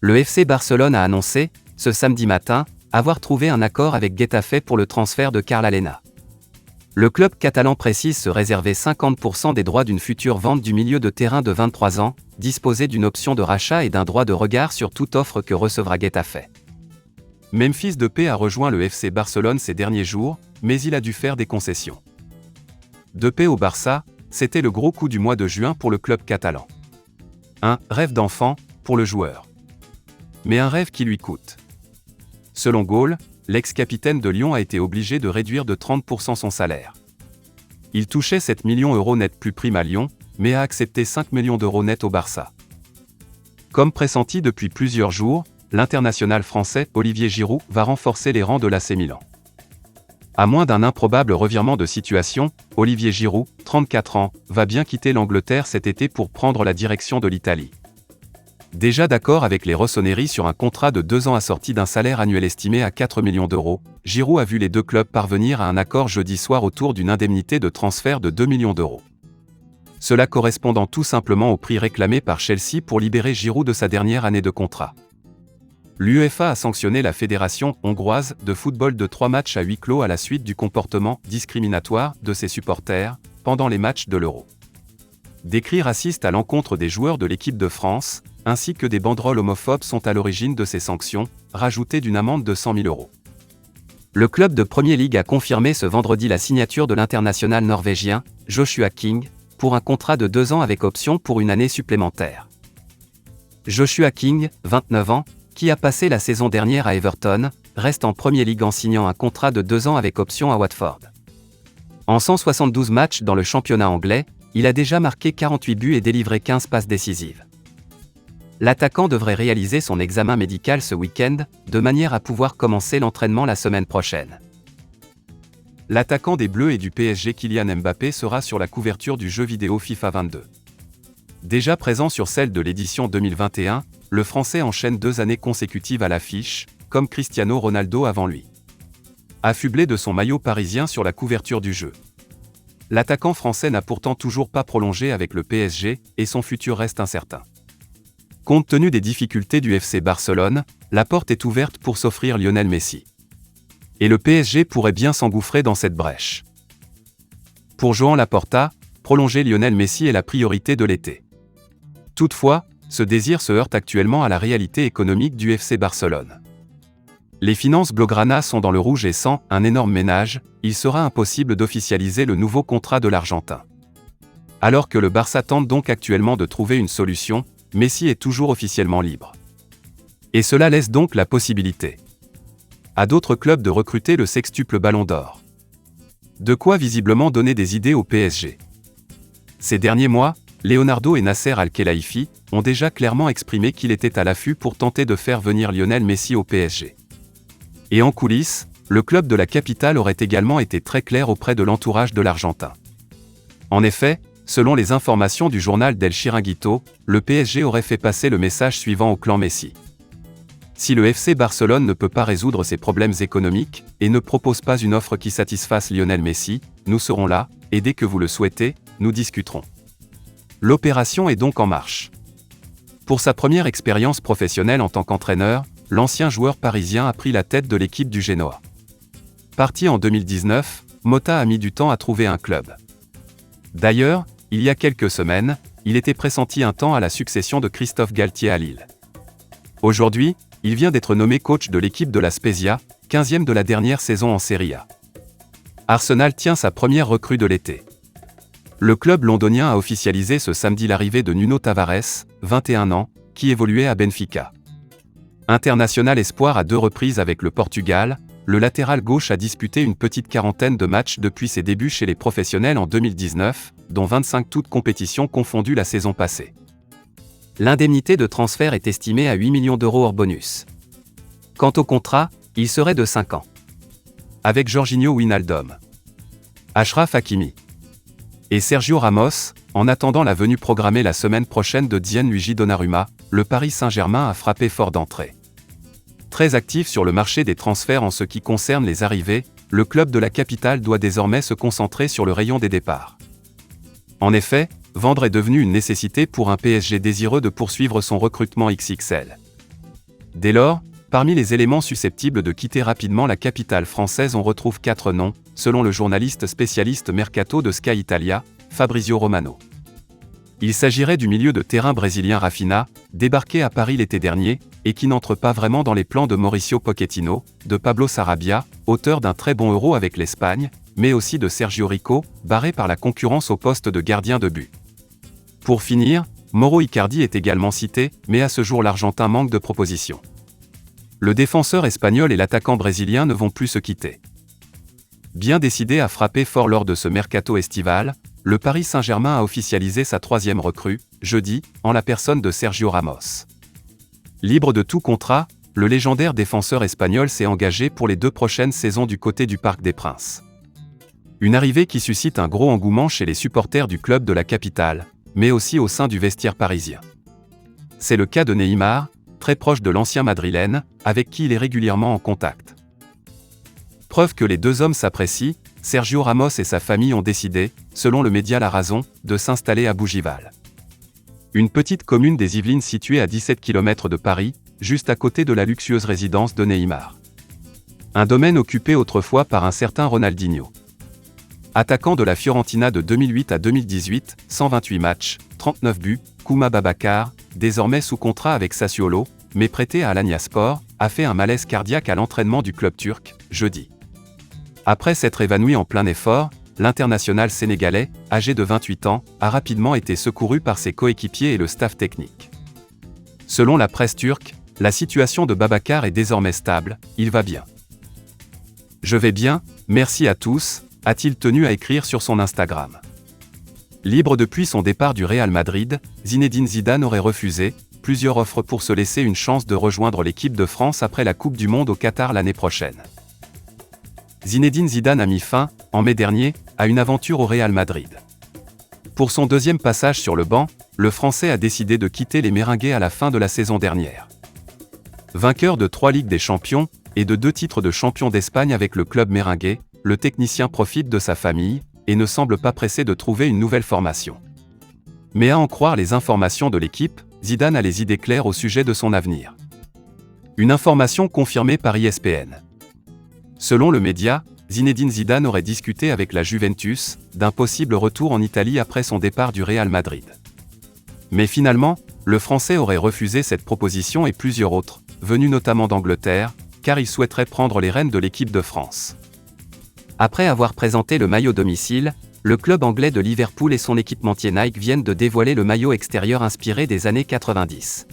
Le FC Barcelone a annoncé, ce samedi matin, avoir trouvé un accord avec Getafe pour le transfert de Karl Alena. Le club catalan précise se réserver 50% des droits d'une future vente du milieu de terrain de 23 ans, disposer d'une option de rachat et d'un droit de regard sur toute offre que recevra Getafe. Memphis Depay a rejoint le FC Barcelone ces derniers jours, mais il a dû faire des concessions. Depay au Barça, c'était le gros coup du mois de juin pour le club catalan. Un rêve d'enfant pour le joueur. Mais un rêve qui lui coûte. Selon Goal, l'ex-capitaine de Lyon a été obligé de réduire de 30% son salaire. Il touchait 7 millions € net plus prime à Lyon, mais a accepté 5 millions € net au Barça. Comme pressenti depuis plusieurs jours, l'international français Olivier Giroud va renforcer les rangs de l'AC Milan. À moins d'un improbable revirement de situation, Olivier Giroud, 34 ans, va bien quitter l'Angleterre cet été pour prendre la direction de l'Italie. Déjà d'accord avec les Rossoneri sur un contrat de 2 ans assorti d'un salaire annuel estimé à 4 millions €, Giroud a vu les deux clubs parvenir à un accord jeudi soir autour d'une indemnité de transfert de 2 millions €. Cela correspondant tout simplement au prix réclamé par Chelsea pour libérer Giroud de sa dernière année de contrat. L'UEFA a sanctionné la fédération hongroise de football de 3 matchs à huis clos à la suite du comportement discriminatoire de ses supporters pendant les matchs de l'Euro. Des cris racistes à l'encontre des joueurs de l'équipe de France, ainsi que des banderoles homophobes sont à l'origine de ces sanctions, rajoutées d'une amende de 100 000 €. Le club de Premier League a confirmé ce vendredi la signature de l'international norvégien, Joshua King, pour un contrat de 2 ans avec option pour une année supplémentaire. Joshua King, 29 ans, qui a passé la saison dernière à Everton, reste en Premier League en signant un contrat de 2 ans avec option à Watford. En 172 matchs dans le championnat anglais, il a déjà marqué 48 buts et délivré 15 passes décisives. L'attaquant devrait réaliser son examen médical ce week-end, de manière à pouvoir commencer l'entraînement la semaine prochaine. L'attaquant des Bleus et du PSG Kylian Mbappé sera sur la couverture du jeu vidéo FIFA 22. Déjà présent sur celle de l'édition 2021, le Français enchaîne 2 années consécutives à l'affiche, comme Cristiano Ronaldo avant lui. Affublé de son maillot parisien sur la couverture du jeu. L'attaquant français n'a pourtant toujours pas prolongé avec le PSG, et son futur reste incertain. Compte tenu des difficultés du FC Barcelone, la porte est ouverte pour s'offrir Lionel Messi. Et le PSG pourrait bien s'engouffrer dans cette brèche. Pour Joan Laporta, prolonger Lionel Messi est la priorité de l'été. Toutefois, ce désir se heurte actuellement à la réalité économique du FC Barcelone. Les finances blaugrana sont dans le rouge et sans un énorme ménage, il sera impossible d'officialiser le nouveau contrat de l'Argentin. Alors que le Barça tente donc actuellement de trouver une solution, Messi est toujours officiellement libre. Et cela laisse donc la possibilité à d'autres clubs de recruter le sextuple Ballon d'Or. De quoi visiblement donner des idées au PSG. Ces derniers mois, Leonardo et Nasser Al-Khelaifi ont déjà clairement exprimé qu'il était à l'affût pour tenter de faire venir Lionel Messi au PSG. Et en coulisses, le club de la capitale aurait également été très clair auprès de l'entourage de l'Argentin. En effet, selon les informations du journal del Chiringuito, le PSG aurait fait passer le message suivant au clan Messi. Si le FC Barcelone ne peut pas résoudre ses problèmes économiques, et ne propose pas une offre qui satisfasse Lionel Messi, nous serons là, et dès que vous le souhaitez, nous discuterons. L'opération est donc en marche. Pour sa première expérience professionnelle en tant qu'entraîneur, l'ancien joueur parisien a pris la tête de l'équipe du Genoa. Parti en 2019, Motta a mis du temps à trouver un club. D'ailleurs, il y a quelques semaines, il était pressenti un temps à la succession de Christophe Galtier à Lille. Aujourd'hui, il vient d'être nommé coach de l'équipe de la Spezia, 15e de la dernière saison en Serie A. Arsenal tient sa première recrue de l'été. Le club londonien a officialisé ce samedi l'arrivée de Nuno Tavares, 21 ans, qui évoluait à Benfica. International espoir à 2 reprises avec le Portugal, le latéral gauche a disputé une petite quarantaine de matchs depuis ses débuts chez les professionnels en 2019, dont 25 toutes compétitions confondues la saison passée. L'indemnité de transfert est estimée à 8 millions € hors bonus. Quant au contrat, il serait de 5 ans. Avec Jorginho Wijnaldum, Achraf Hakimi et Sergio Ramos, en attendant la venue programmée la semaine prochaine de Gianluigi Donnarumma, le Paris Saint-Germain a frappé fort d'entrée. Très actif sur le marché des transferts en ce qui concerne les arrivées, le club de la capitale doit désormais se concentrer sur le rayon des départs. En effet, vendre est devenu une nécessité pour un PSG désireux de poursuivre son recrutement XXL. Dès lors, parmi les éléments susceptibles de quitter rapidement la capitale française, on retrouve 4 noms, selon le journaliste spécialiste mercato de Sky Italia, Fabrizio Romano. Il s'agirait du milieu de terrain brésilien Rafinha, débarqué à Paris l'été dernier, et qui n'entre pas vraiment dans les plans de Mauricio Pochettino, de Pablo Sarabia, auteur d'un très bon Euro avec l'Espagne, mais aussi de Sergio Rico, barré par la concurrence au poste de gardien de but. Pour finir, Mauro Icardi est également cité, mais à ce jour l'Argentin manque de propositions. Le défenseur espagnol et l'attaquant brésilien ne vont plus se quitter. Bien décidé à frapper fort lors de ce mercato estival, le Paris Saint-Germain a officialisé sa 3e recrue, jeudi, en la personne de Sergio Ramos. Libre de tout contrat, le légendaire défenseur espagnol s'est engagé pour les 2 prochaines saisons du côté du Parc des Princes. Une arrivée qui suscite un gros engouement chez les supporters du club de la capitale, mais aussi au sein du vestiaire parisien. C'est le cas de Neymar, très proche de l'ancien madrilène, avec qui il est régulièrement en contact. Preuve que les 2 hommes s'apprécient, Sergio Ramos et sa famille ont décidé, selon le média La Razón, de s'installer à Bougival. Une petite commune des Yvelines située à 17 km de Paris, juste à côté de la luxueuse résidence de Neymar. Un domaine occupé autrefois par un certain Ronaldinho. Attaquant de la Fiorentina de 2008 à 2018, 128 matchs, 39 buts, Khouma Babacar, désormais sous contrat avec Sassuolo, mais prêté à Alanyaspor, a fait un malaise cardiaque à l'entraînement du club turc, jeudi. Après s'être évanoui en plein effort, l'international sénégalais, âgé de 28 ans, a rapidement été secouru par ses coéquipiers et le staff technique. Selon la presse turque, la situation de Babacar est désormais stable, il va bien. Je vais bien, merci à tous, a-t-il tenu à écrire sur son Instagram. Libre depuis son départ du Real Madrid, Zinedine Zidane aurait refusé plusieurs offres pour se laisser une chance de rejoindre l'équipe de France après la Coupe du Monde au Qatar l'année prochaine. Zinedine Zidane a mis fin, en mai dernier, à une aventure au Real Madrid. Pour son 2e passage sur le banc, le Français a décidé de quitter les Merengues à la fin de la saison dernière. Vainqueur de 3 Ligues des Champions, et de 2 titres de champion d'Espagne avec le club merengue, le technicien profite de sa famille, et ne semble pas pressé de trouver une nouvelle formation. Mais à en croire les informations de l'équipe, Zidane a les idées claires au sujet de son avenir. Une information confirmée par ESPN. Selon le média, Zinedine Zidane aurait discuté avec la Juventus d'un possible retour en Italie après son départ du Real Madrid. Mais finalement, le Français aurait refusé cette proposition et plusieurs autres, venus notamment d'Angleterre, car il souhaiterait prendre les rênes de l'équipe de France. Après avoir présenté le maillot domicile, le club anglais de Liverpool et son équipementier Nike viennent de dévoiler le maillot extérieur inspiré des années 90.